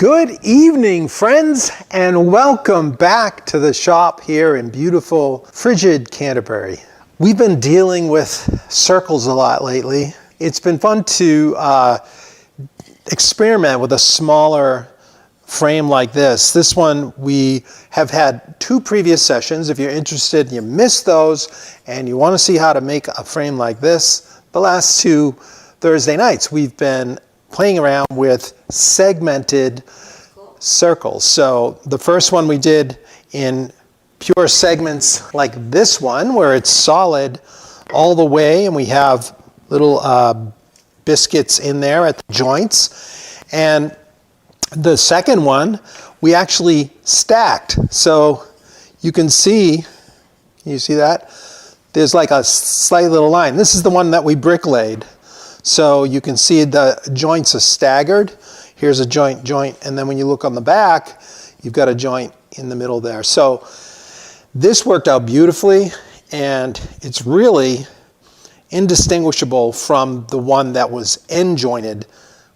Good evening, friends, and welcome back to the shop here in beautiful, frigid Canterbury. We've been dealing with circles a lot lately. It's been fun to experiment with a smaller frame like this. This one, we have had 2 previous sessions. If you're interested and you missed those and you want to see how to make a frame like this, the last 2 Thursday nights we've been playing around with segmented circles. So the first one we did in pure segments like this one, where it's solid all the way and we have little biscuits in there at the joints. And the second one, we actually stacked. So you can see that? There's like a slight little line. This is the one that we bricklayed. So you can see the joints are staggered. Here's a joint, and then when you look on the back, you've got a joint in the middle there. So this worked out beautifully, and it's really indistinguishable from the one that was end jointed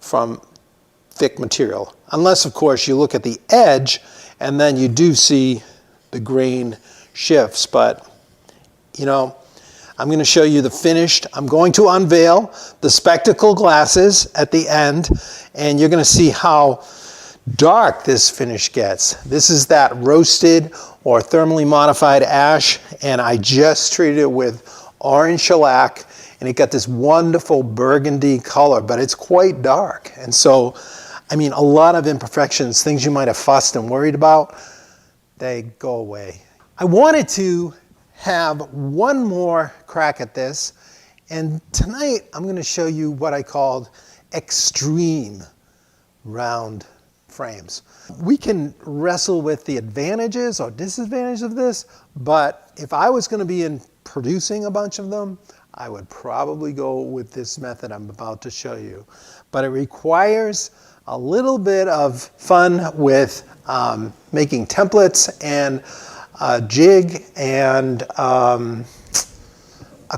from thick material. Unless, of course, you look at the edge, and then you do see the grain shifts. But, you know, I'm going to show you the finished. I'm going to unveil the spectacle glasses at the end, and you're going to see how dark this finish gets. This is that roasted or thermally modified ash, and I just treated it with orange shellac, and it got this wonderful burgundy color, but it's quite dark. And so, I mean, a lot of imperfections, things you might have fussed and worried about, they go away. I wanted to have one more crack at this, and tonight I'm going to show you what I called extreme round frames. We can wrestle with the advantages or disadvantages of this, but if I was going to be in producing a bunch of them, I would probably go with this method I'm about to show you. But it requires a little bit of fun with making templates and a jig and a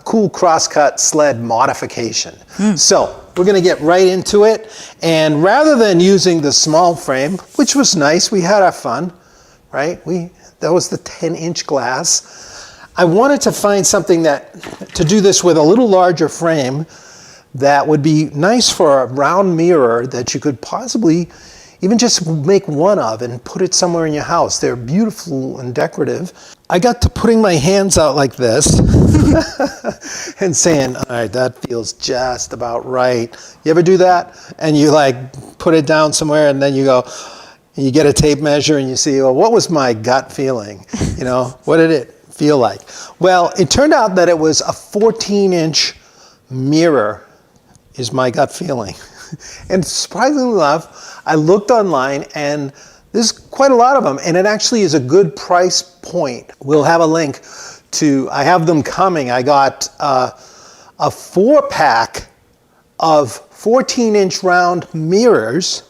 cool crosscut sled modification. So we're going to get right into it, and rather than using the small frame, which was nice, we had our fun, right? That was the 10-inch glass. I wanted to find something to do this with a little larger frame that would be nice for a round mirror that you could possibly even just make one of and put it somewhere in your house. They're beautiful and decorative. I got to putting my hands out like this and saying, all right, that feels just about right. You ever do that? And you like put it down somewhere and then you go, and you get a tape measure and you see, well, what was my gut feeling? You know, what did it feel like? Well, it turned out that it was a 14-inch mirror is my gut feeling. And surprisingly enough, I looked online and there's quite a lot of them, and it actually is a good price point. We'll have a link to, I have them coming. I got a 4-pack of 14-inch round mirrors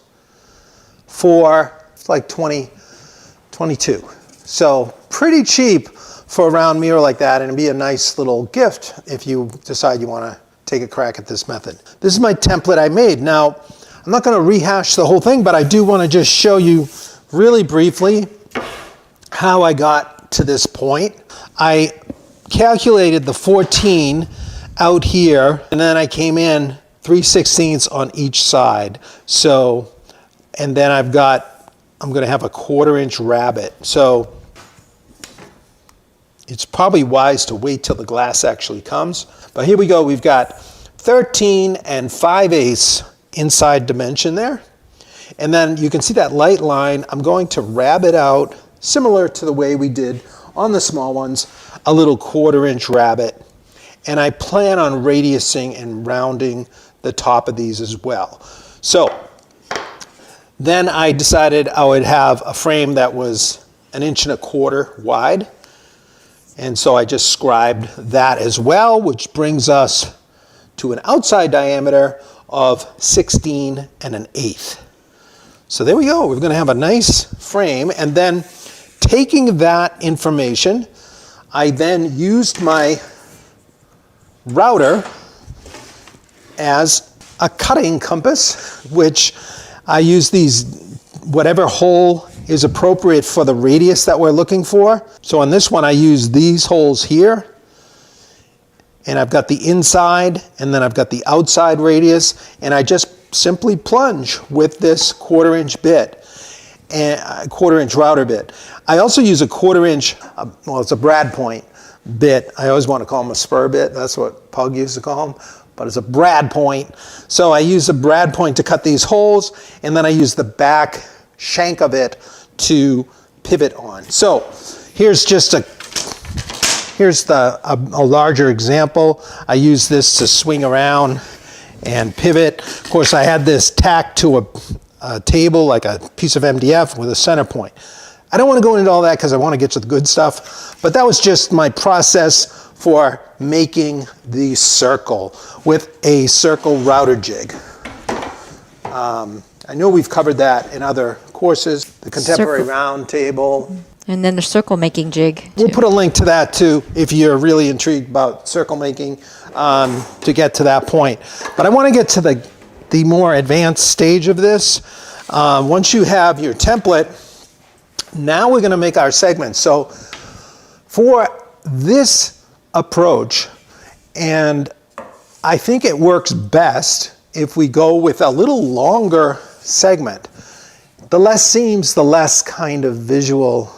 for like 22. So pretty cheap for a round mirror like that, and it'd be a nice little gift if you decide you want to take a crack at this method. This is my template I made. Now, I'm not going to rehash the whole thing, but I do want to just show you really briefly how I got to this point. I calculated the 14 out here, and then I came in 3/16 on each side. So, and then I'm going to have a 1/4-inch rabbet. So it's probably wise to wait till the glass actually comes. But here we go. We've got 13 5/8 inside dimension there. And then you can see that light line. I'm going to rabbet out, similar to the way we did on the small ones, a little 1/4-inch rabbet. And I plan on radiusing and rounding the top of these as well. So then I decided I would have a frame that was 1.25 inches wide. And so I just scribed that as well, which brings us to an outside diameter of 16 1/8. So there we go. We're going to have a nice frame. And then taking that information, I then used my router as a cutting compass, which I use these whatever hole is appropriate for the radius that we're looking for. So on this one, I use these holes here, and I've got the inside, and then I've got the outside radius, and I just simply plunge with this 1/4 inch bit, and a 1/4 inch router bit. I also use a 1/4 inch, well, it's a brad point bit. I always want to call them a spur bit. That's what Pug used to call them, but it's a brad point. So I use a brad point to cut these holes, and then I use the back shank of it to pivot on. So here's just a larger example. I use this to swing around and pivot. Of course, I had this tacked to a table, like a piece of MDF with a center point. I don't want to go into all that because I want to get to the good stuff, but that was just my process for making the circle with a circle router jig. I know we've covered that in other courses, the contemporary round table. And then the circle making jig. We'll put a link to that too if you're really intrigued about circle making to get to that point. But I want to get to the more advanced stage of this. Once you have your template, now we're going to make our segments. So for this approach, and I think it works best if we go with a little longer segment. The less seams, the less kind of visual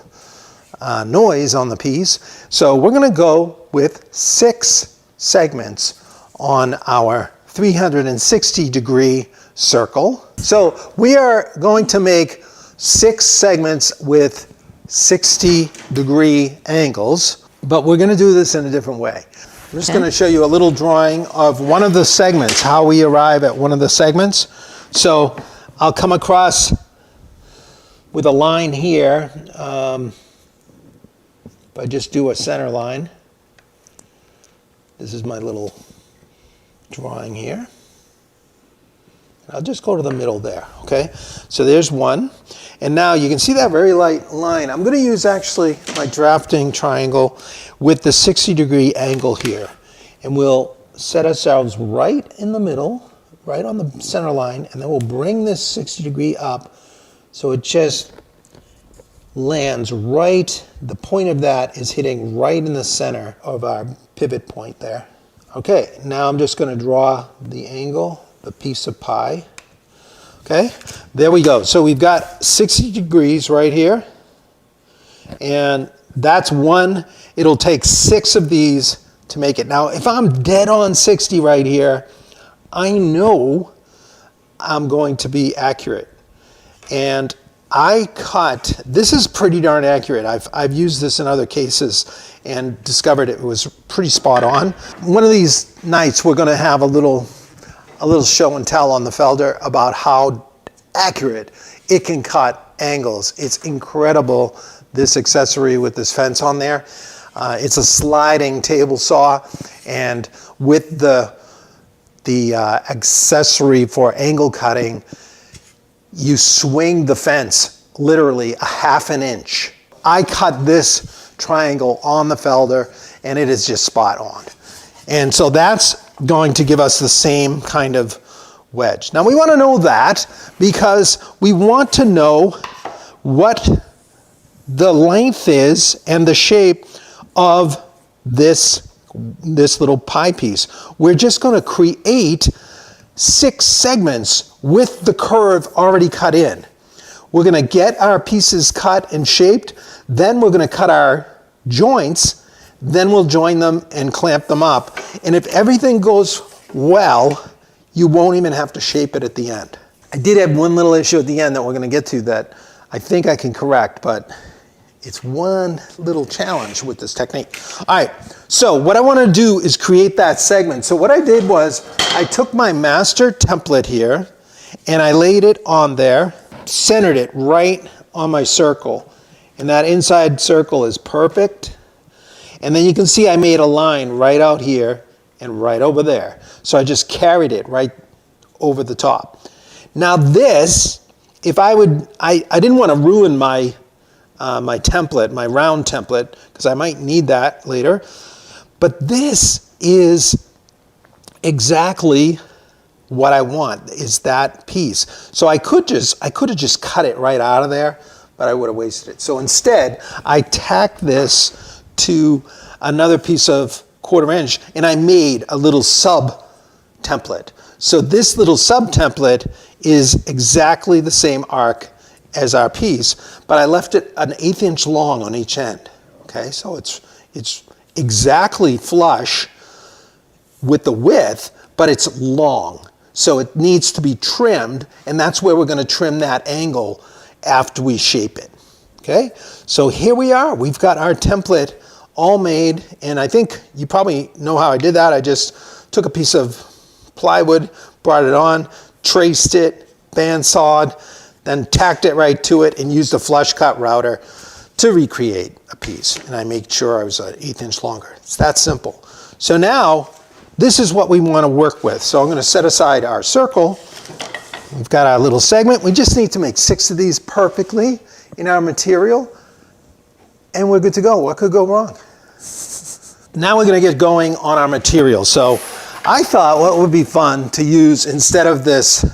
noise on the piece. So we're going to go with 6 segments on our 360-degree circle. So we are going to make 6 segments with 60-degree angles, but we're going to do this in a different way. I'm just going to show you a little drawing of one of the segments, how we arrive at one of the segments. So I'll come across with a line here. If I just do a center line, this is my little drawing here. I'll just go to the middle there, okay? So there's one. And now you can see that very light line. I'm going to use actually my drafting triangle with the 60-degree angle here. And we'll set ourselves right in the middle, right on the center line, and then we'll bring this 60-degree up so it just lands right, the point of that is hitting right in the center of our pivot point there. Okay, now I'm just going to draw the angle, the piece of pie. Okay, there we go. So we've got 60 degrees right here, and that's one. It'll take 6 of these to make it. Now, if I'm dead on 60 right here, I know I'm going to be accurate. And I cut, this is pretty darn accurate. I've used this in other cases and discovered it was pretty spot on. One of these nights we're going to have a little show and tell on the Felder about how accurate it can cut angles. It's incredible, this accessory with this fence on there. It's a sliding table saw, and with the accessory for angle cutting, you swing the fence literally a ½ an inch. I cut this triangle on the Felder, and it is just spot on. And so that's going to give us the same kind of wedge. Now we want to know that because we want to know what the length is and the shape of this little pie piece. We're just going to create 6 segments with the curve already cut in. We're going to get our pieces cut and shaped, then we're going to cut our joints, then we'll join them and clamp them up. And if everything goes well, you won't even have to shape it at the end. I did have one little issue at the end that we're going to get to that I think I can correct, but it's one little challenge with this technique. All right, so what I want to do is create that segment. So what I did was I took my master template here and I laid it on there, centered it right on my circle. And that inside circle is perfect. And then you can see I made a line right out here and right over there. So I just carried it right over the top. Now this, if I didn't want to ruin my my template, my round template, because I might need that later. But this is exactly what I want is that piece. So I could have just cut it right out of there, but I would have wasted it. So instead, I tacked this to another piece of 1/4 inch, and I made a little sub template. So this little sub template is exactly the same arc as our piece, but I left it an 1/8 inch long on each end. Okay, so it's exactly flush with the width, but it's long. So it needs to be trimmed, and that's where we're going to trim that angle after we shape it. Okay, so here we are. We've got our template all made, and I think you probably know how I did that. I just took a piece of plywood, brought it on, traced it, bandsawed, then tacked it right to it, and used a flush cut router to recreate a piece. And I made sure I was an 1/8 inch longer. It's that simple. So now, this is what we want to work with. So I'm going to set aside our circle. We've got our little segment. We just need to make 6 of these perfectly in our material, and we're good to go. What could go wrong? Now we're going to get going on our material. So I thought what would be fun to use instead of this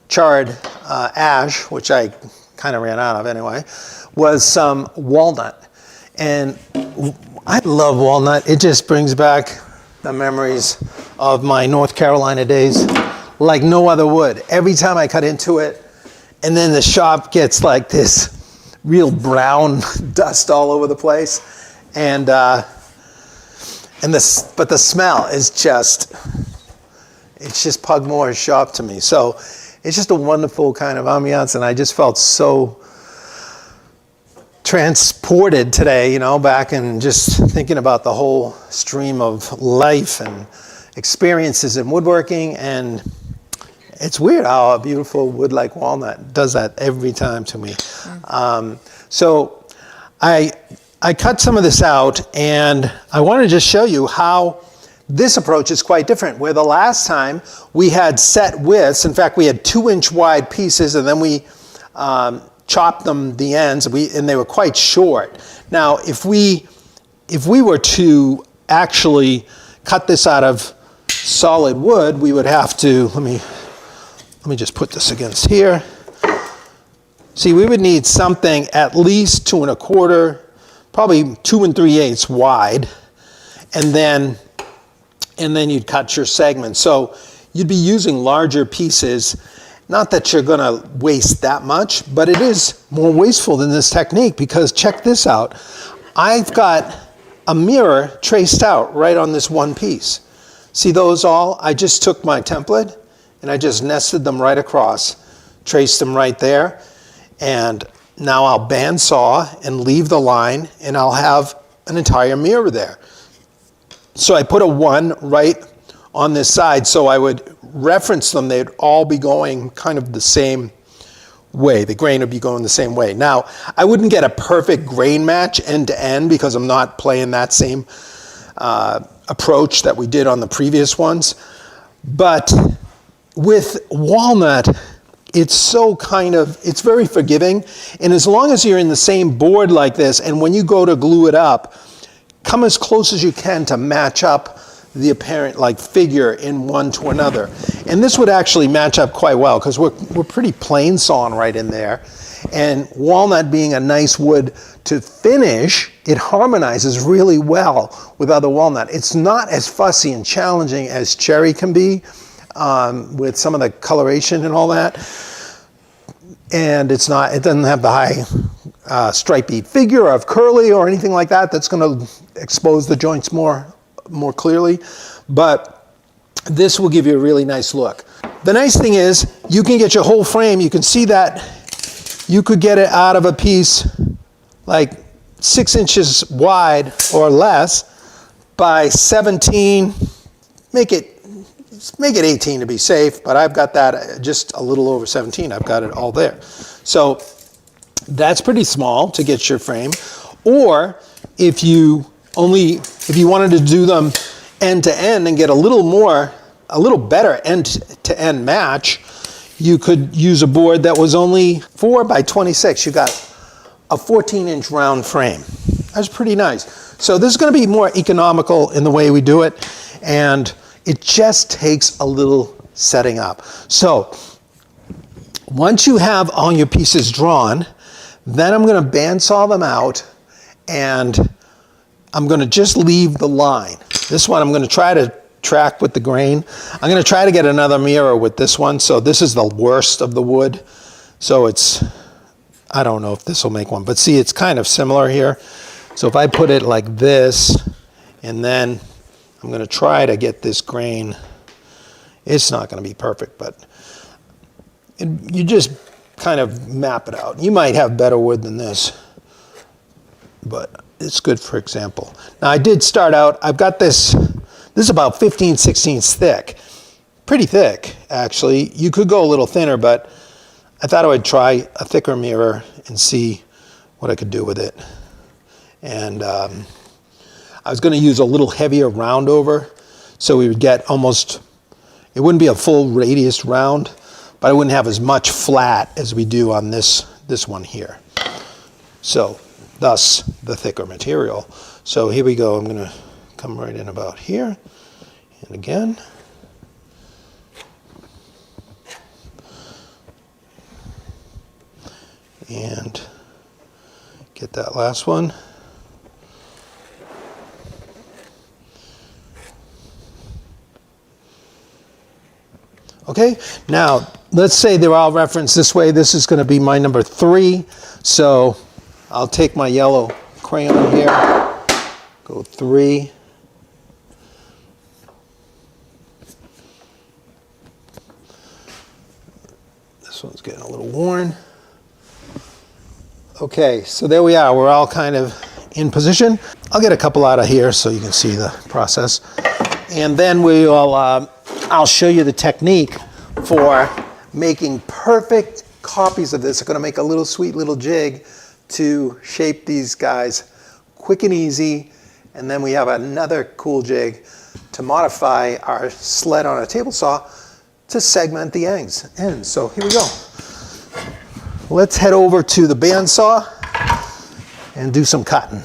charred ash, which I kind of ran out of anyway, was some walnut. And I love walnut. It just brings back the memories of my North Carolina days like no other wood. Every time I cut into it, and then the shop gets like this real brown dust all over the place, but the smell is just, it's just Pugmore's shop to me. So it's just a wonderful kind of ambiance, and I just felt so transported today, you know, back and just thinking about the whole stream of life and experiences in woodworking. And it's weird how a beautiful wood like walnut does that every time to me. So I cut some of this out, and I want to just show you how this approach is quite different. Where the last time we had set widths, in fact we had 2 inch wide pieces, and then we chopped them the ends, and they were quite short. Now if we were to actually cut this out of solid wood, we would have to, let me just put this against here. See, we would need something at least 2 1/4, probably 2 3/8 wide, and then you'd cut your segments. So you'd be using larger pieces. Not that you're going to waste that much, but it is more wasteful than this technique, because check this out. I've got a mirror traced out right on this one piece. See those all? I just took my template and I just nested them right across, traced them right there, and now I'll bandsaw and leave the line, and I'll have an entire mirror there. So I put a 1 right on this side, so I would reference them. They'd all be going kind of the same way. The grain would be going the same way. Now, I wouldn't get a perfect grain match end to end, because I'm not playing that same approach that we did on the previous ones. But with walnut, it's so it's very forgiving. And as long as you're in the same board like this, and when you go to glue it up, come as close as you can to match up the apparent like figure in one to another. And this would actually match up quite well, because we're pretty plain sawn right in there. And walnut being a nice wood to finish, it harmonizes really well with other walnut. It's not as fussy and challenging as cherry can be, with some of the coloration and all that. And it doesn't have the high stripy figure of curly or anything like that that's going to expose the joints more clearly. But this will give you a really nice look. The nice thing is you can get your whole frame. You can see that you could get it out of a piece like 6 inches wide or less by 17. Make it 18 to be safe, but I've got that just a little over 17. I've got it all there. So that's pretty small to get your frame. Or if you wanted to do them end to end and get a little better end to end match, you could use a board that was only 4 by 26. You got a 14-inch round frame. That's pretty nice. So this is going to be more economical in the way we do it, and it just takes a little setting up. So once you have all your pieces drawn, then I'm going to bandsaw them out, and I'm going to just leave the line. This one I'm going to try to track with the grain. I'm going to try to get another mirror with this one. So this is the worst of the wood. So it's, I don't know if this will make one, but see, it's kind of similar here. So if I put it like this, and then I'm going to try to get this grain, it's not going to be perfect, but you just kind of map it out. You might have better wood than this, but it's good for example. Now I did start out, I've got this is about 15/16 thick. Pretty thick, actually. You could go a little thinner, but I thought I would try a thicker mirror and see what I could do with it. And I was going to use a little heavier round over, so we would get almost, it wouldn't be a full radius round, but I wouldn't have as much flat as we do on this one here. So thus the thicker material. So here we go. I'm going to come right in about here, and again. And get that last one. Okay, now let's say they're all referenced this way. This is going to be my number 3. So I'll take my yellow crayon here, go 3. This one's getting a little worn. Okay, so there we are. We're all kind of in position. I'll get a couple out of here so you can see the process. And then I'll show you the technique for making perfect copies of this. I'm going to make a little sweet little jig to shape these guys quick and easy. And then we have another cool jig to modify our sled on a table saw to segment the ends. So here we go. Let's head over to the bandsaw and do some cutting.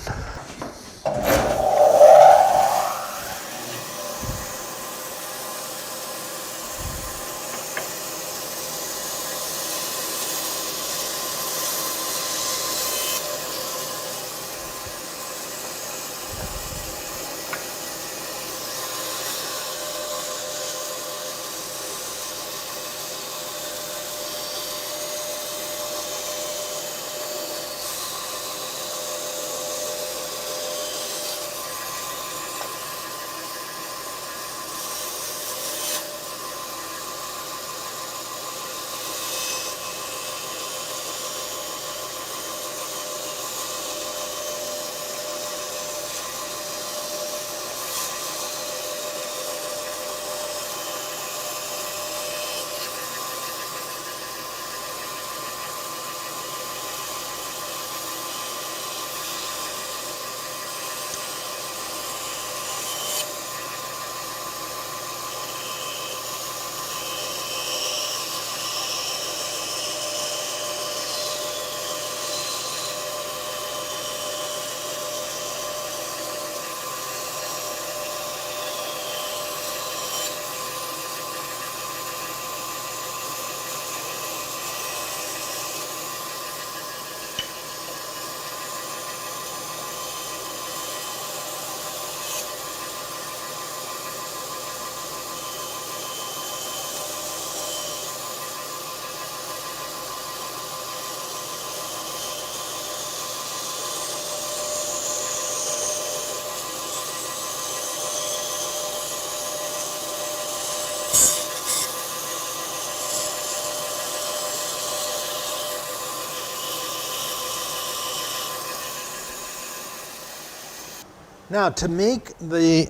Now to make the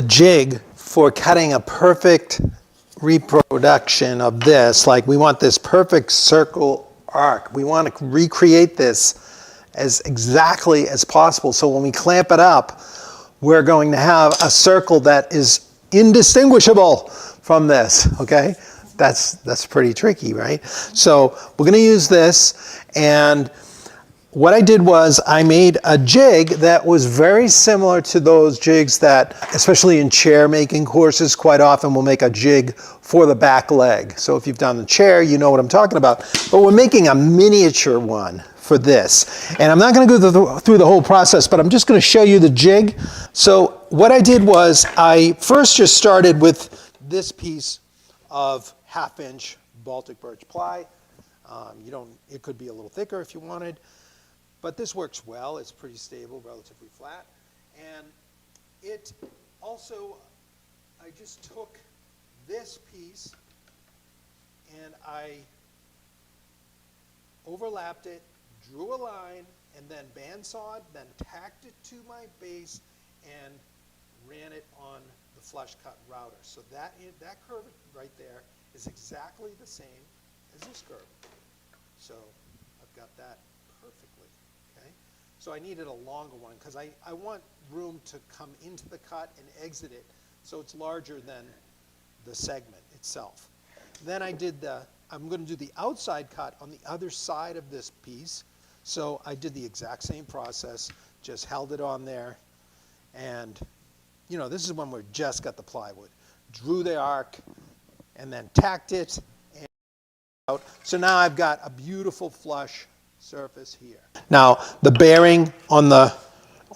jig for cutting a perfect reproduction of this, like we want this perfect circle arc. We want to recreate this as exactly as possible. So when we clamp it up, we're going to have a circle that is indistinguishable from this, okay? That's pretty tricky, right? So we're going to use this, and what I did was I made a jig that was very similar to those jigs that, especially in chair making courses, quite often we'll make a jig for the back leg. So if you've done the chair, you know what I'm talking about. But we're making a miniature one for this. And I'm not going to go through the whole process, but I'm just going to show you the jig. So what I did was I first just started with this piece of 1/2-inch Baltic birch ply. It could be a little thicker if you wanted. But this works well. It's pretty stable, relatively flat. And it also, I just took this piece and I overlapped it, drew a line, and then bandsawed, then tacked it to my base and ran it on the flush cut router. So that curve right there is exactly the same as this curve. So I've got that perfectly. So I needed a longer one because I want room to come into the cut and exit it so it's larger than the segment itself. Then I'm going to do the outside cut on the other side of this piece. So I did the exact same process, just held it on there. And, this is when we just got the plywood. Drew the arc and then tacked it and out. So now I've got a beautiful flush surface here. Now the bearing on the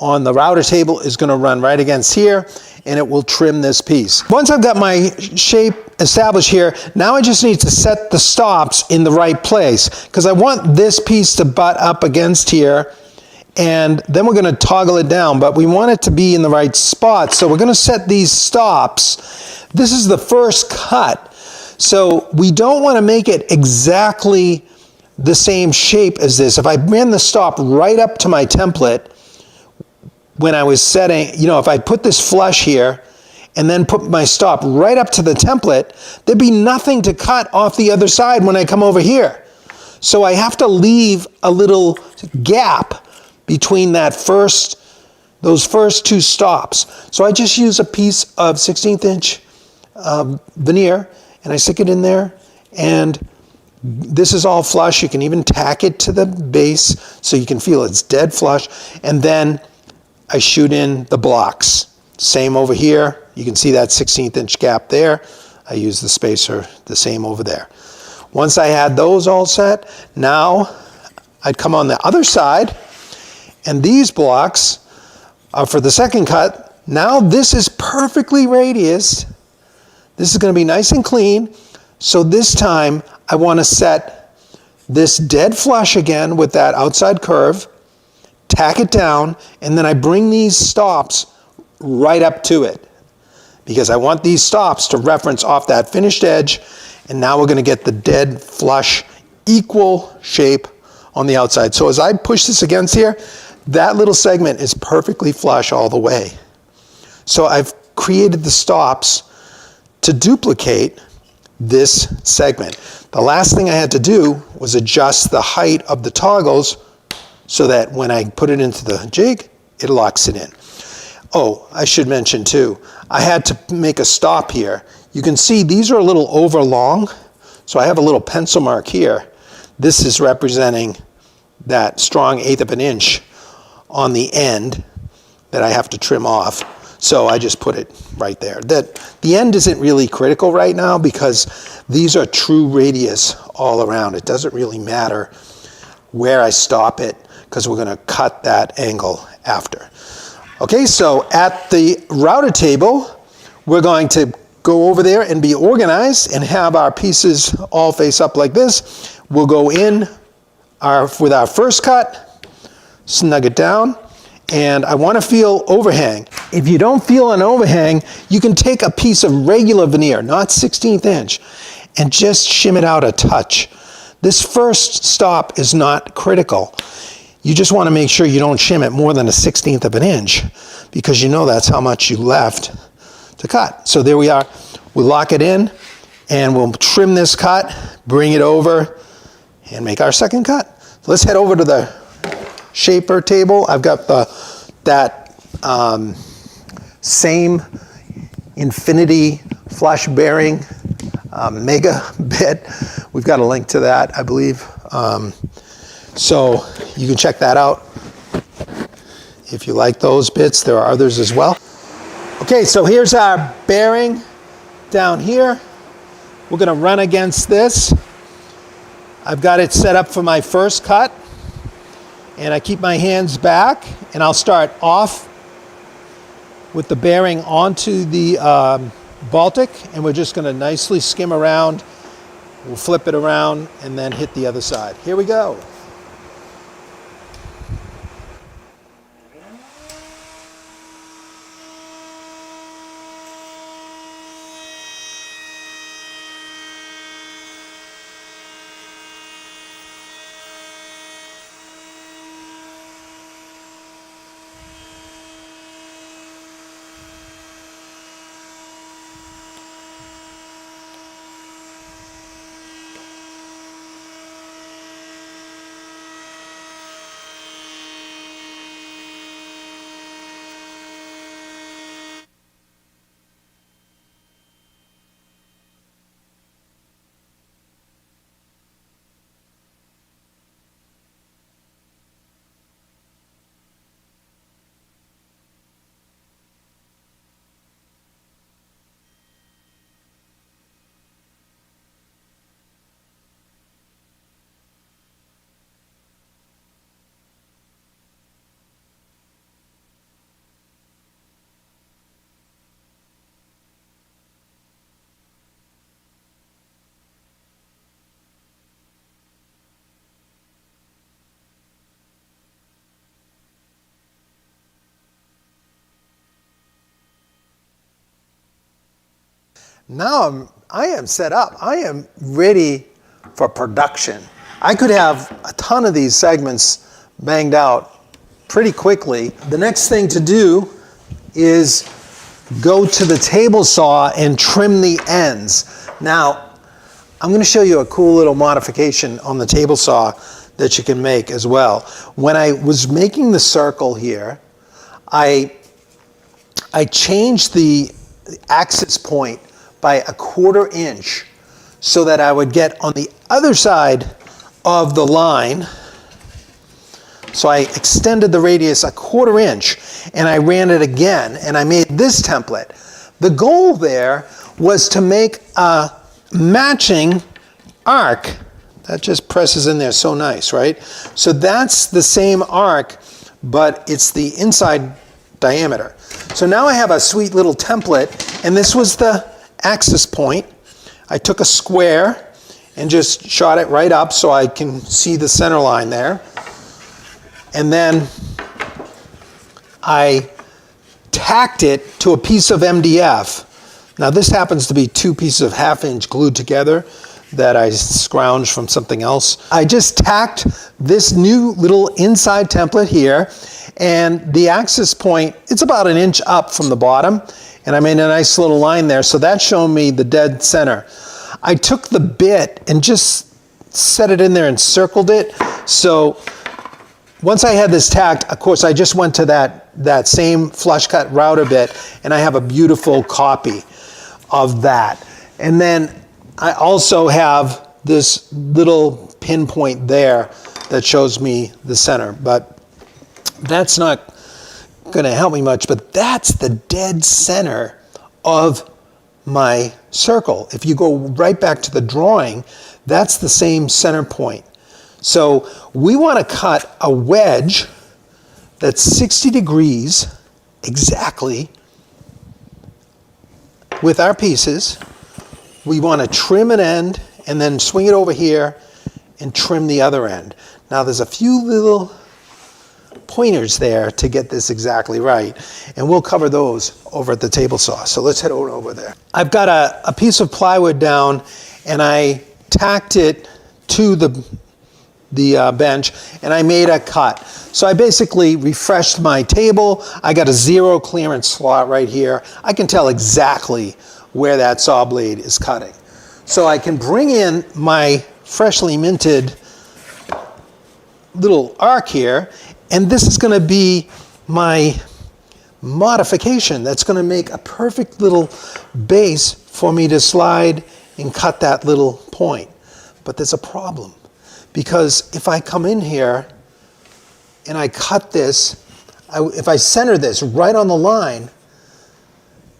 router table is going to run right against here and it will trim this piece. Once I've got my shape established here, now I just need to set the stops in the right place because I want this piece to butt up against here and then we're going to toggle it down, but we want it to be in the right spot. So we're going to set these stops. This is the first cut. So we don't want to make it exactly the same shape as this. If I ran the stop right up to my template, when I was setting, if I put this flush here and then put my stop right up to the template, there'd be nothing to cut off the other side when I come over here. So I have to leave a little gap between those first two stops. So I just use a piece of 16th inch veneer and I stick it in there, and this is all flush. You can even tack it to the base so you can feel it's dead flush. And then I shoot in the blocks. Same over here. You can see that 16th inch gap there. I use the spacer the same over there. Once I had those all set, now I'd come on the other side, and these blocks are for the second cut. Now this is perfectly radius. This is going to be nice and clean. So this time I want to set this dead flush again with that outside curve, tack it down, and then I bring these stops right up to it because I want these stops to reference off that finished edge, and now we're going to get the dead flush equal shape on the outside. So as I push this against here, that little segment is perfectly flush all the way. So I've created the stops to duplicate this segment. The last thing I had to do was adjust the height of the toggles so that when I put it into the jig, it locks it in. Oh, I should mention too, I had to make a stop here. You can see these are a little over long, so I have a little pencil mark here. This is representing that strong 1/8 of an inch on the end that I have to trim off. So I just put it right there. The end isn't really critical right now because these are true radius all around. It doesn't really matter where I stop it because we're going to cut that angle after. Okay, so at the router table, we're going to go over there and be organized and have our pieces all face up like this. We'll go in with our first cut, snug it down, and I want to feel overhang. If you don't feel an overhang, you can take a piece of regular veneer, not 16th inch, and just shim it out a touch. This first stop is not critical. You just want to make sure you don't shim it more than 1/16 of an inch because you know that's how much you left to cut. So there we are. We lock it in and we'll trim this cut, bring it over, and make our second cut. So let's head over to the shaper table. I've got that same infinity flush bearing mega bit. We've got a link to that, I believe. So You can check that out if you like those bits. There are others as well. Okay, so here's our bearing down here. We're going to run against this. I've got it set up for my first cut, and I keep my hands back, and I'll start off with the bearing onto the Baltic, and we're just going to nicely skim around. We'll flip it around and then hit the other side. Here we go. Now I am set up. I am ready for production. I could have a ton of these segments banged out pretty quickly. The next thing to do is go to the table saw and trim the ends. Now, I'm going to show you a cool little modification on the table saw that you can make as well. When I was making the circle here, I changed the axis point by 1/4 inch so that I would get on the other side of the line. So I extended the radius 1/4 inch and I ran it again and I made this template. The goal there was to make a matching arc. That just presses in there so nice, right? So that's the same arc, but it's the inside diameter. So now I have a sweet little template, and this was the axis point. I took a square and just shot it right up so I can see the center line there. And then I tacked it to a piece of MDF. Now this happens to be 2 pieces of 1/2 inch glued together that I scrounged from something else. I just tacked this new little inside template here, and the axis point, it's about 1 inch up from the bottom, and I made a nice little line there, so that's showing me the dead center. I took the bit and just set it in there and circled it. So once I had this tacked, of course, I just went to that same flush cut router bit, and I have a beautiful copy of that. And then I also have this little pinpoint there that shows me the center, but that's not going to help me much, but that's the dead center of my circle. If you go right back to the drawing, that's the same center point. So we want to cut a wedge that's 60 degrees exactly with our pieces. We want to trim an end and then swing it over here and trim the other end. Now there's a few little pointers there to get this exactly right, and we'll cover those over at the table saw. So let's head over there. I've got a piece of plywood down, and I tacked it to the bench, and I made a cut. So I basically refreshed my table. I got a 0 clearance slot right here. I can tell exactly where that saw blade is cutting. So I can bring in my freshly minted little arc here, and this is going to be my modification that's going to make a perfect little base for me to slide and cut that little point. But there's a problem, because if I come in here and I cut this, if I center this right on the line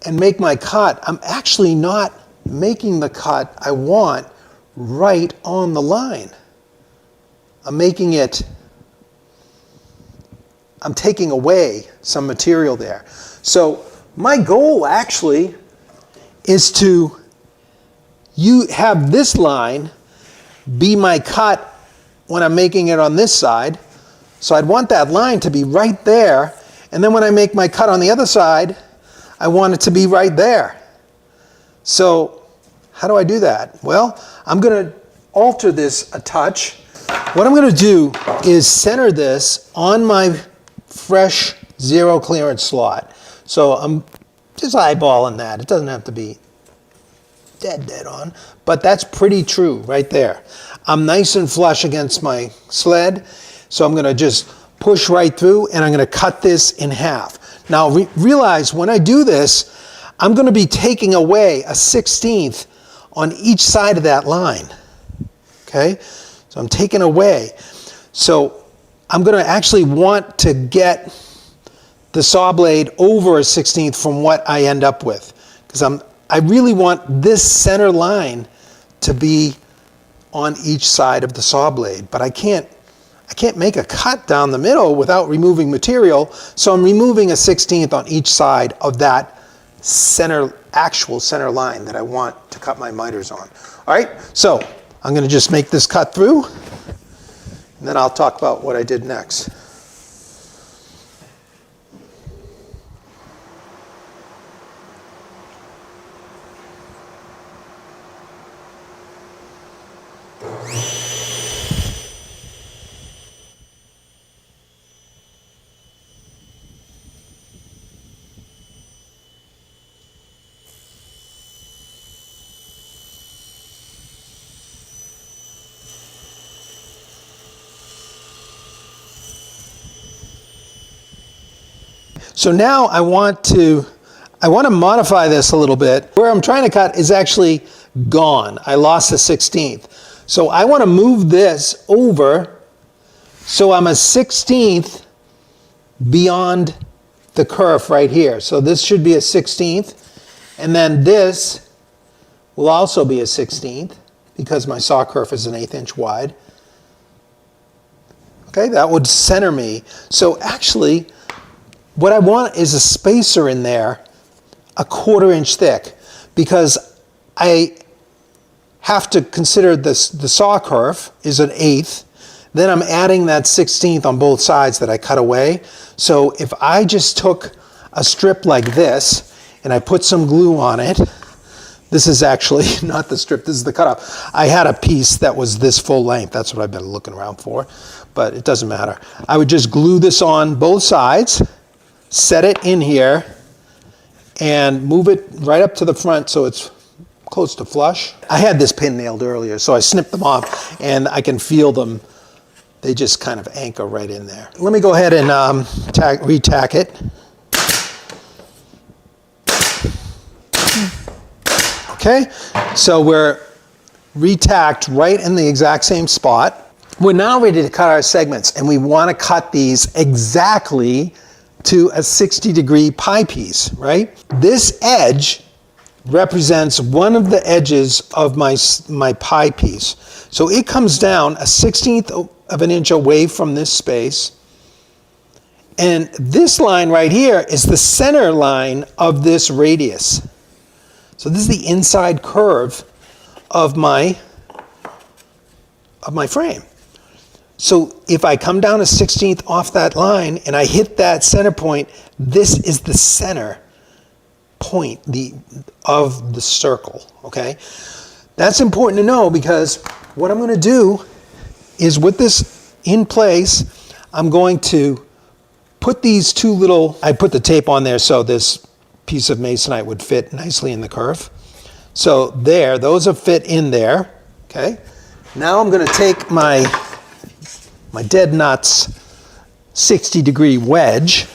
and make my cut, I'm actually not making the cut I want right on the line. I'm taking away some material there. So my goal actually is to have this line be my cut when I'm making it on this side. So I'd want that line to be right there, and then when I make my cut on the other side, I want it to be right there. So how do I do that? Well, I'm going to alter this a touch. What I'm going to do is center this on my fresh zero clearance slot. So I'm just eyeballing that. It doesn't have to be dead on, but that's pretty true right there. I'm nice and flush against my sled, so I'm going to just push right through, and I'm going to cut this in half. Now realize when I do this, I'm going to be taking away a 1/16 on each side of that line. Okay, so I'm taking away. So I'm going to actually want to get the saw blade over a 1/16 from what I end up with, because I really want this center line to be on each side of the saw blade, but I can't make a cut down the middle without removing material, so I'm removing a 1/16 on each side of that actual center line that I want to cut my miters on. All right, so I'm going to just make this cut through, and then I'll talk about what I did next. So now I want to modify this a little bit. Where I'm trying to cut is actually gone. I lost a 1/16. So I want to move this over so I'm a 1/16 beyond the kerf right here. So this should be a 1/16, and then this will also be a 1/16 because my saw kerf is an 1/8 inch wide. Okay, that would center me. So actually, what I want is a spacer in there, a 1/4 inch thick, because I have to consider the saw kerf is an 1/8. Then I'm adding that 1/16 on both sides that I cut away. So if I just took a strip like this and I put some glue on it, this is actually not the strip, this is the cutoff. I had a piece that was this full length. That's what I've been looking around for, but it doesn't matter. I would just glue this on both sides, set it in here, and move it right up to the front so it's close to flush. I had this pin nailed earlier, so I snipped them off, and I can feel them. They just kind of anchor right in there. Let me go ahead and re-tack it. Okay, so we're re-tacked right in the exact same spot. We're now ready to cut our segments, and we want to cut these exactly to a 60-degree pie piece, right? This edge represents one of the edges of my pie piece. So it comes down a 1/16 of an inch away from this space. And this line right here is the center line of this radius. So this is the inside curve of my frame. So if I come down a 1/16 off that line and I hit that center point, this is the center point of the circle, okay? That's important to know, because what I'm going to do is, with this in place, I'm going to put these two little, I put the tape on there so this piece of masonite would fit nicely in the curve. So there, those are fit in there, okay? Now I'm going to take my dead nuts 60-degree wedge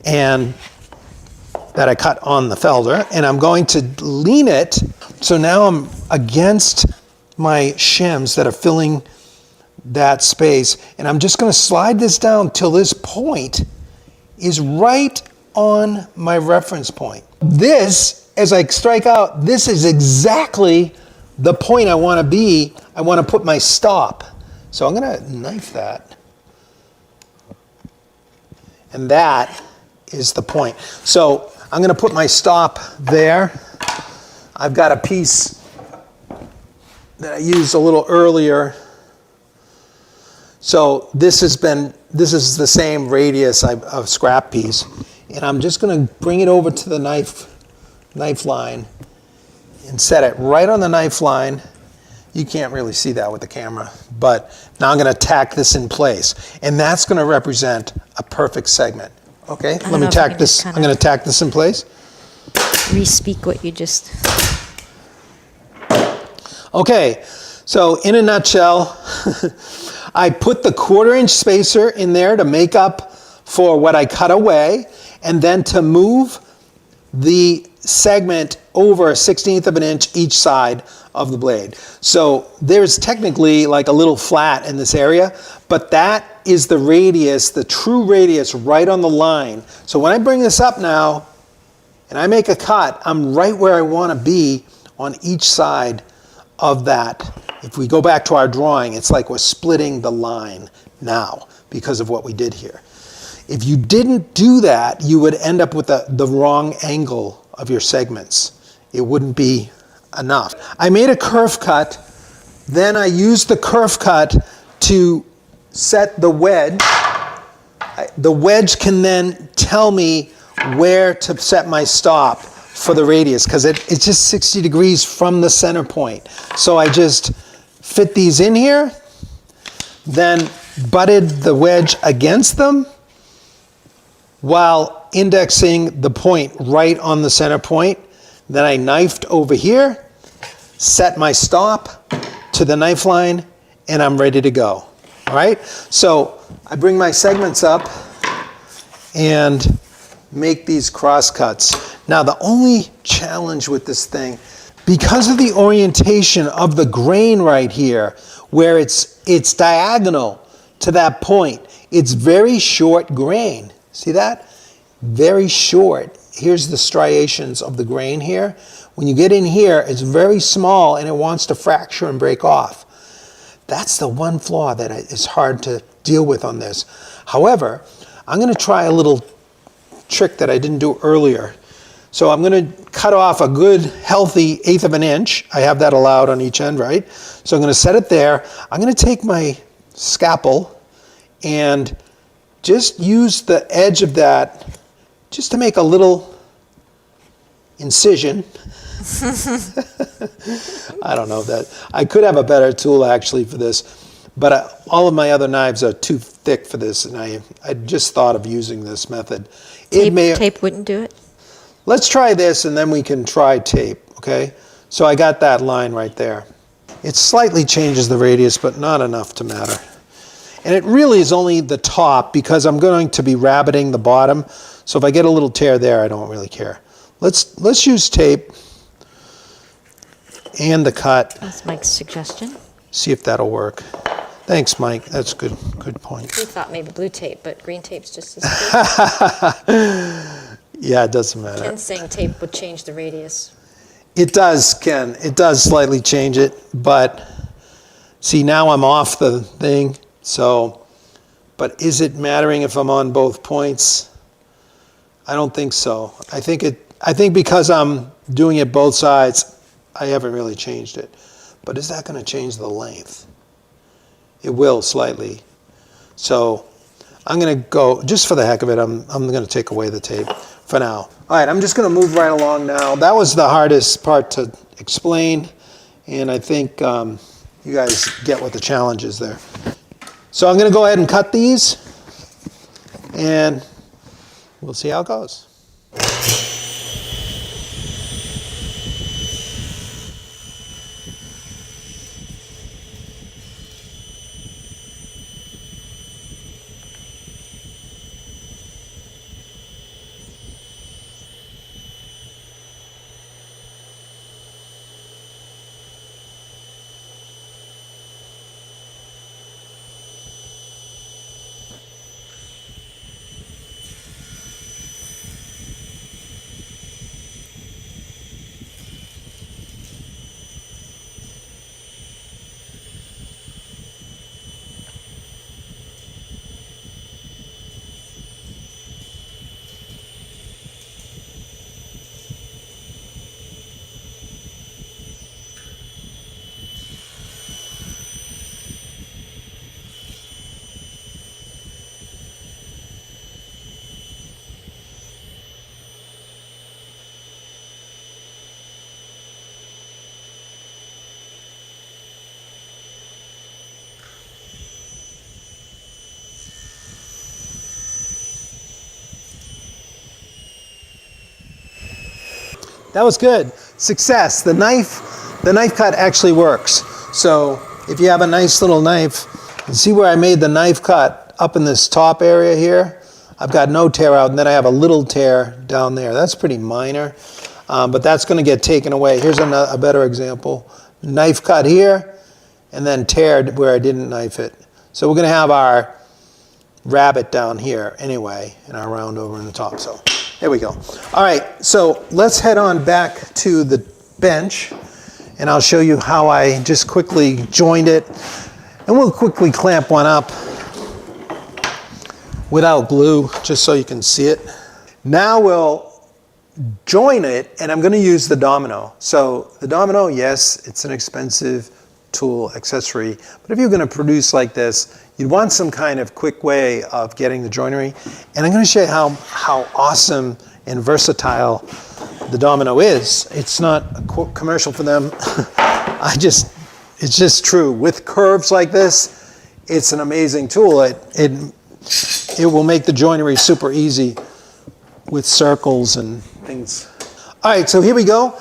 and that I cut on the felder, and I'm going to lean it so now I'm against my shims that are filling that space. And I'm just going to slide this down till this point is right on my reference point. This, as I strike out, this is exactly the point I want to be. I want to put my stop. So I'm going to knife that. And that is the point. So I'm going to put my stop there. I've got a piece that I used a little earlier. So this is the same radius of scrap piece. And I'm just going to bring it over to the knife line and set it right on the knife line. You can't really see that with the camera, but now I'm going to tack this in place. And that's going to represent a perfect segment. Okay, let me tack this. I'm going to tack this in place. Re-speak what you just... Okay, so in a nutshell, I put the 1/4-inch spacer in there to make up for what I cut away, and then to move the segment over 1/16 of an inch each side of the blade. So there's technically like a little flat in this area, but that is the radius, the true radius right on the line. So when I bring this up now and I make a cut, I'm right where I want to be on each side of that. If we go back to our drawing, it's like we're splitting the line now because of what we did here. If you didn't do that, you would end up with the wrong angle of your segments. It wouldn't be enough. I made a curve cut, then I used the curve cut to set the wedge. The wedge can then tell me where to set my stop for the radius, because it's just 60 degrees from the center point. So I just fit these in here, then butted the wedge against them while indexing the point right on the center point. Then I knifed over here, set my stop to the knife line, and I'm ready to go. All right? So I bring my segments up and make these cross cuts. Now the only challenge with this thing, because of the orientation of the grain right here, where it's diagonal to that point, it's very short grain. See that? Very short. Here's the striations of the grain here. When you get in here, it's very small and it wants to fracture and break off. That's the one flaw that is hard to deal with on this. However, I'm going to try a little trick that I didn't do earlier. So I'm going to cut off a good healthy 1/8 of an inch. I have that allowed on each end, right? So I'm going to set it there. I'm going to take my scalpel and just use the edge of that just to make a little incision. I don't know that. I could have a better tool actually for this, but all of my other knives are too thick for this, and I just thought of using this method. Tape wouldn't do it? Let's try this and then we can try tape, okay? So I got that line right there. It slightly changes the radius, but not enough to matter. And it really is only the top because I'm going to be rabbiting the bottom. So if I get a little tear there, I don't really care. Let's use tape and the cut. That's Mike's suggestion. See if that'll work. Thanks, Mike. That's good point. We thought maybe blue tape, but green tape's just as good. Yeah, it doesn't matter. Ken's saying tape would change the radius. It does, Ken. It does slightly change it, but see, now I'm off the thing. So, but is it mattering if I'm on both points? I don't think so. I think because I'm doing it both sides, I haven't really changed it. But is that going to change the length? It will slightly. So I'm going to go, just for the heck of it, I'm going to take away the tape for now. All right, I'm just going to move right along now. That was the hardest part to explain, and I think you guys get what the challenge is there. So I'm going to go ahead and cut these, and we'll see how it goes. that was good. Success. The knife cut actually works. So if you have a nice little knife, you see where I made the knife cut up in this top area here? I've got no tear out, and then I have a little tear down there. That's pretty minor, but that's going to get taken away. Here's a better example. Knife cut here, and then tear where I didn't knife it. So we're going to have our rabbit down here anyway, and our round over in the top. So there we go. All right, so let's head on back to the bench, and I'll show you how I just quickly joined it, and we'll quickly clamp one up without glue, just so you can see it. Now we'll join it, and I'm going to use the domino. So the domino, yes, it's an expensive tool, accessory, but if you're going to produce like this, you'd want some kind of quick way of getting the joinery. And I'm going to show you how awesome and versatile the domino is. It's not a commercial for them. It's just true. With curves like this, it's an amazing tool. It will make the joinery super easy with circles and things. All right, so here we go.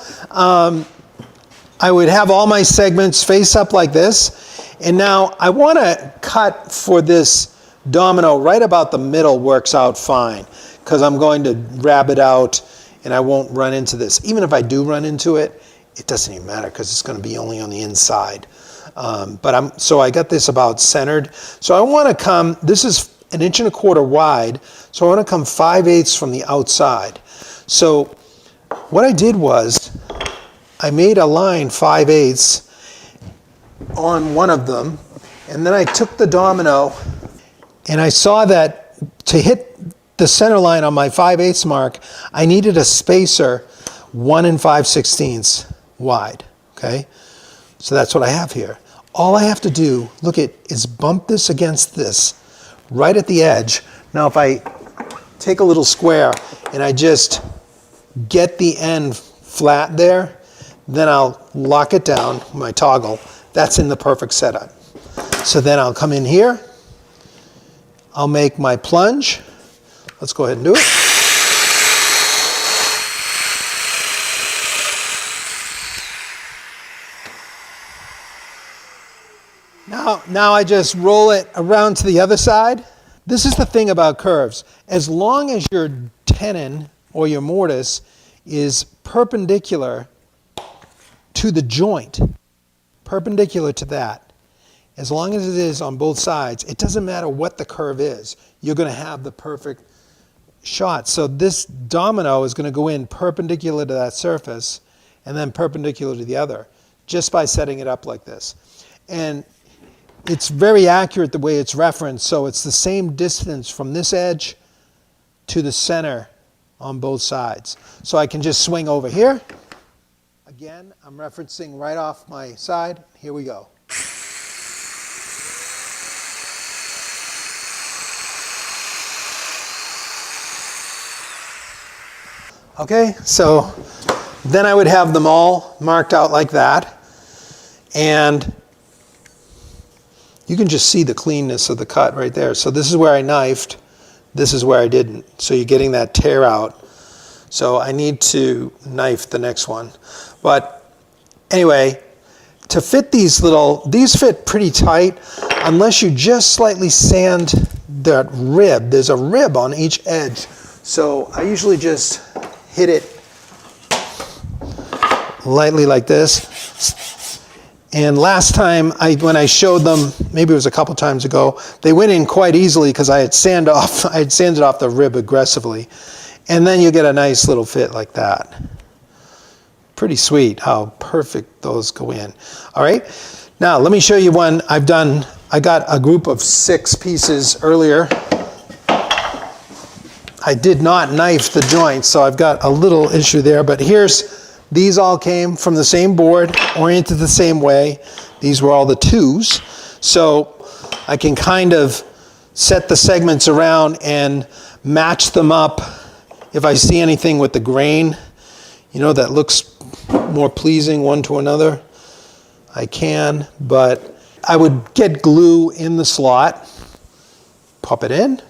I would have all my segments face up like this. And now I want to cut for this domino right about the middle works out fine, because I'm going to wrap it out and I won't run into this. Even if I do run into it, it doesn't even matter because it's going to be only on the inside. So I got this about centered. So I want to come, this is 1.25 inches wide, so I want to come 5/8 from the outside. So what I did was I made a line 5/8 on one of them, and then I took the domino and I saw that to hit the center line on my 5/8 mark, I needed a spacer 1 5/16 wide, okay? So that's what I have here. All I have to do, look at, is bump this against this, right at the edge. Now if I take a little square and I just get the end flat there, then I'll lock it down, my toggle. That's in the perfect setup. So then I'll come in here, I'll make my plunge. Let's go ahead and do it. Now I just roll it around to the other side. This is the thing about curves. As long as your tenon or your mortise is perpendicular to the joint, perpendicular to that, as long as it is on both sides, it doesn't matter what the curve is. You're going to have the perfect shot. So this domino is going to go in perpendicular to that surface and then perpendicular to the other, just by setting it up like this. And it's very accurate the way it's referenced, so it's the same distance from this edge to the center on both sides. So I can just swing over here. Again, I'm referencing right off my side. Here we go. Okay, so then I would have them all marked out like that. And you can just see the cleanness of the cut right there. So this is where I knifed. This is where I didn't. So you're getting that tear out. So I need to knife the next one. But anyway, to fit these fit pretty tight unless you just slightly sand that rib. There's a rib on each edge. So I usually just hit it lightly like this. And last time, when I showed them, maybe it was a couple times ago, they went in quite easily because I had sanded off the rib aggressively. And then you get a nice little fit like that. Pretty sweet how perfect those go in. All right, now let me show you one I've done. I got a group of 6 pieces earlier. I did not knife the joints, so I've got a little issue there, but these all came from the same board, oriented the same way. These were all the 2s. So I can kind of set the segments around and match them up if I see anything with the grain, that looks more pleasing one to another. I can, but I would get glue in the slot, pop it in,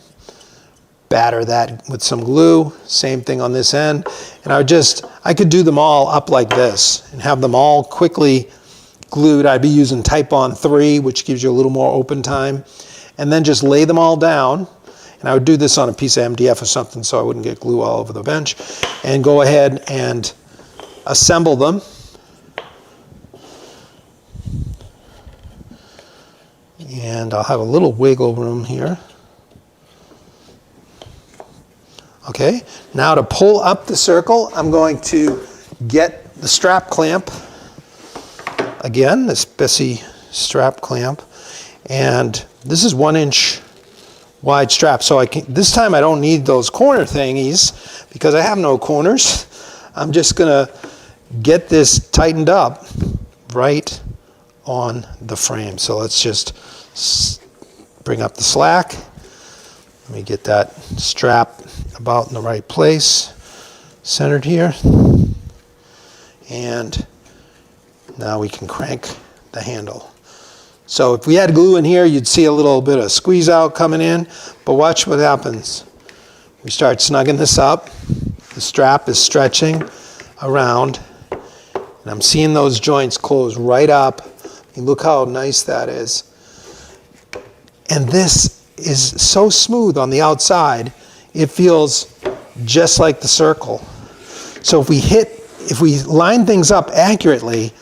batter that with some glue. Same thing on this end. And I could do them all up like this and have them all quickly glued. I'd be using Type-On 3, which gives you a little more open time. And then just lay them all down. And I would do this on a piece of MDF or something so I wouldn't get glue all over the bench. And go ahead and assemble them. And I'll have a little wiggle room here. Okay, now to pull up the circle, I'm going to get the strap clamp. Again, this Bessie strap clamp. And this is 1-inch wide strap. So this time I don't need those corner thingies because I have no corners. I'm just gonna get this tightened up right on the frame. So let's just bring up the slack. Let me get that strap about in the right place, centered here. And now we can crank the handle. So if we had glue in here, you'd see a little bit of squeeze out coming in, but watch what happens. We start snugging this up. The strap is stretching around, and I'm seeing those joints close right up. And look how nice that is. And this is so smooth on the outside, it feels just like the circle. So if we line things up accurately,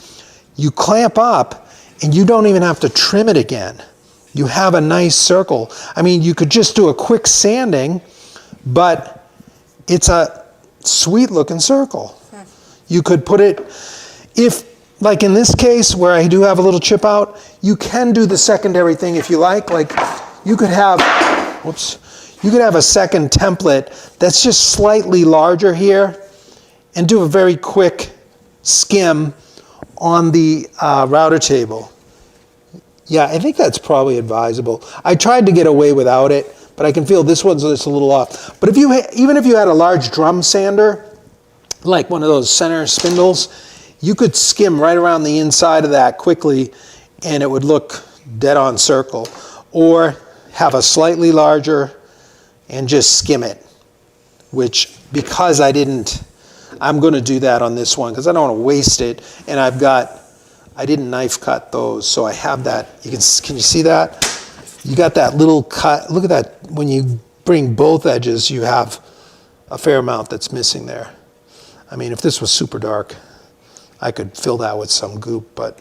you clamp up and you don't even have to trim it again. You have a nice circle. I mean, you could just do a quick sanding, but it's a sweet looking circle. You could put it, like in this case where I do have a little chip out, you can do the secondary thing if you like. Like you could have, you could have a second template that's just slightly larger here and do a very quick skim on the router table. Yeah, I think that's probably advisable. I tried to get away without it, but I can feel this one's just a little off. But even if you had a large drum sander, like one of those center spindles, you could skim right around the inside of that quickly and it would look dead on circle. Or have a slightly larger and just skim it, which because I'm going to do that on this one because I don't want to waste it. And I didn't knife cut those, so I have that. Can you see that? You got that little cut. Look at that. When you bring both edges, you have a fair amount that's missing there. I mean, if this was super dark, I could fill that with some goop, but.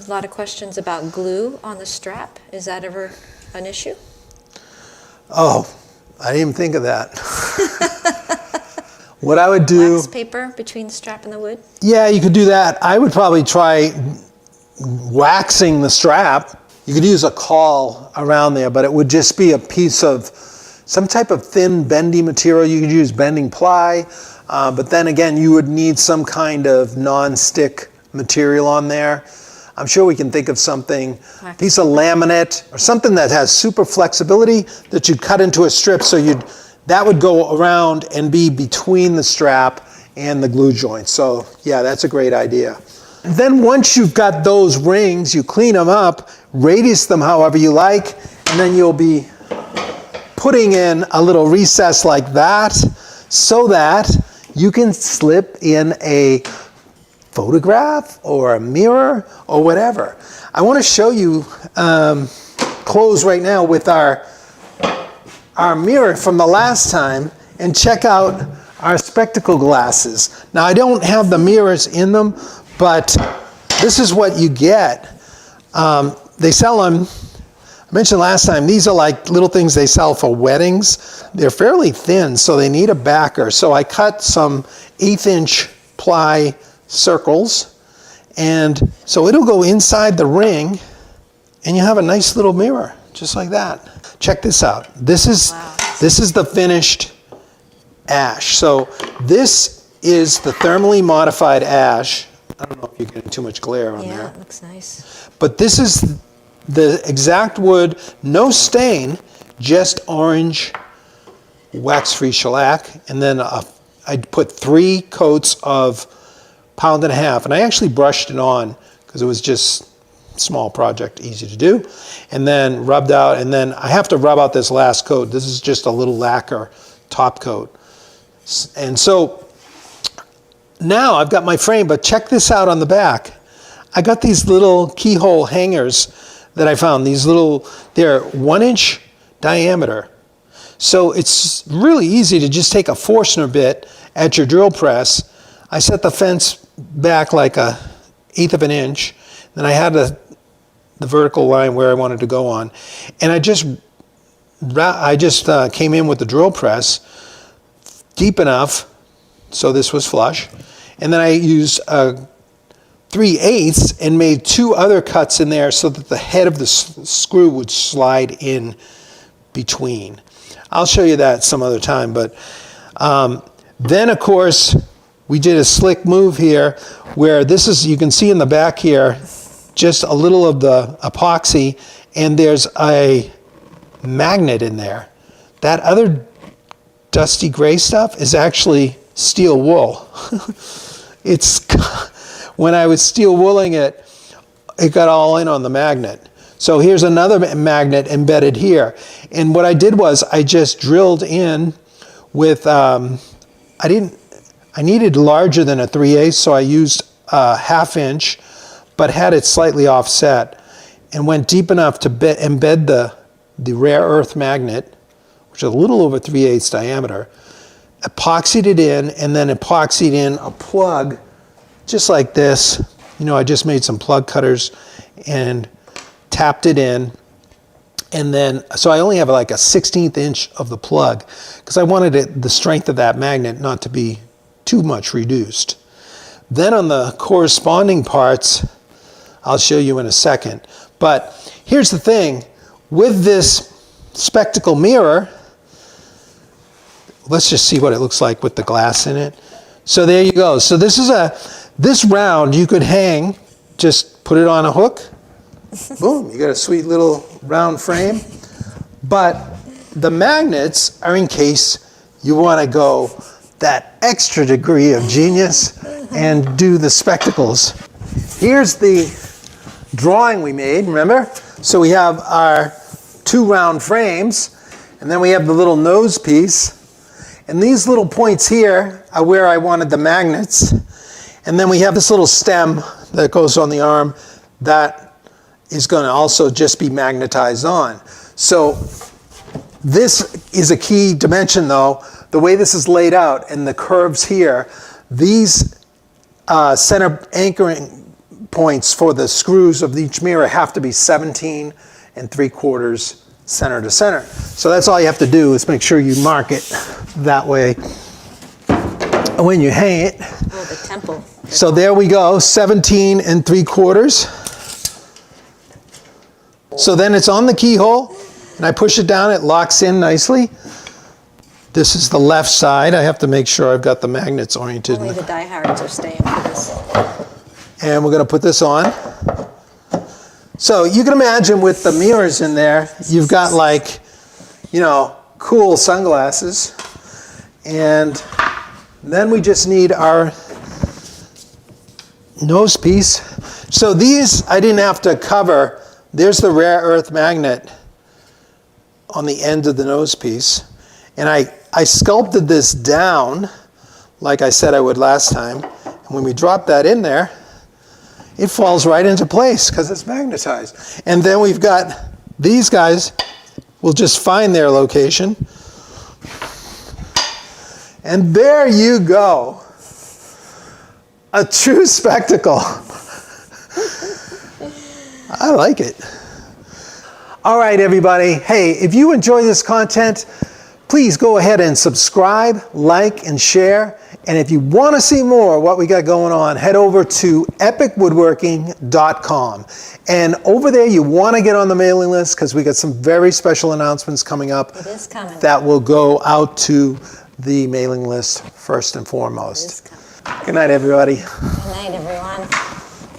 A lot of questions about glue on the strap. Is that ever an issue? Oh, I didn't even think of that. What I would do. Wax paper between the strap and the wood? Yeah, you could do that. I would probably try waxing the strap. You could use a caul around there, but it would just be a piece of some type of thin bendy material. You could use bending ply, but then again, you would need some kind of non-stick material on there. I'm sure we can think of something, a piece of laminate or something that has super flexibility that you'd cut into a strip so that would go around and be between the strap and the glue joint. So yeah, that's a great idea. Then once you've got those rings, you clean them up, radius them however you like, and then you'll be putting in a little recess like that so that you can slip in a photograph or a mirror or whatever. I want to show you close right now with our mirror from the last time and check out our spectacle glasses. Now I don't have the mirrors in them, but this is what you get. They sell them, I mentioned last time, these are like little things they sell for weddings. They're fairly thin, so they need a backer. So I cut some 1/8-inch ply circles, and so it'll go inside the ring, and you have a nice little mirror, just like that. Check this out. This is the finished ash. So this is the thermally modified ash. I don't know if you're getting too much glare on there. Yeah, it looks nice. But this is the exact wood, no stain, just orange wax-free shellac. And then I put 3 coats of 1.5 pounds, and I actually brushed it on because it was just small project, easy to do. And then rubbed out, and then I have to rub out this last coat. This is just a little lacquer top coat. And so now I've got my frame, but check this out on the back. I got these little keyhole hangers that I found. These little, they're 1-inch diameter. So it's really easy to just take a Forstner bit at your drill press. I set the fence back like 1/8 of an inch. Then I had the vertical line where I wanted to go on. And I just came in with the drill press deep enough so this was flush. And then I used 3/8 and made 2 other cuts in there so that the head of the screw would slide in between. I'll show you that some other time. But then, of course, we did a slick move here where this is, you can see in the back here, just a little of the epoxy, and there's a magnet in there. That other dusty gray stuff is actually steel wool. It's, when I was steel wooling it, it got all in on the magnet. So here's another magnet embedded here. And what I did was I just drilled in with, I needed larger than a 3/8, so I used a 1/2 inch, but had it slightly offset, and went deep enough to embed the rare earth magnet, which is a little over 3/8 diameter, epoxied it in, and then epoxied in a plug just like this. You know, I just made some plug cutters and tapped it in. And then, so I only have like a 1/16 inch of the plug because I wanted the strength of that magnet not to be too much reduced. Then on the corresponding parts, I'll show you in a second. But here's the thing, with this spectacle mirror, let's just see what it looks like with the glass in it. So there you go. So this is this round you could hang, just put it on a hook, boom, you got a sweet little round frame. But the magnets are in case you want to go that extra degree of genius and do the spectacles. Here's the drawing we made, remember? So we have our 2 round frames, and then we have the little nose piece. And these little points here are where I wanted the magnets. And then we have this little stem that goes on the arm that is going to also just be magnetized on. So this is a key dimension though. The way this is laid out and the curves here, these center anchoring points for the screws of each mirror have to be 17 3/4 center to center. So that's all you have to do is make sure you mark it that way when you hang it. Oh, the temple. So there we go, 17 3/4. So then it's on the keyhole, and I push it down, it locks in nicely. This is the left side. I have to make sure I've got the magnets oriented. Only the diehards are staying for this. And we're going to put this on. So you can imagine with the mirrors in there, you've got like, you know, cool sunglasses. And then we just need our nose piece. So these I didn't have to cover. There's the rare earth magnet on the end of the nose piece. And I sculpted this down like I said I would last time. And when we drop that in there, it falls right into place because it's magnetized. And then we've got these guys will just find their location. And there you go. A true spectacle. I like it. All right, everybody. Hey, if you enjoy this content, please go ahead and subscribe, like, and share. And if you want to see more of what we got going on, head over to epicwoodworking.com. And over there, you want to get on the mailing list because we got some very special announcements coming up. It is coming. That will go out to the mailing list first and foremost. It is coming. Good night, everybody. Good night, everyone.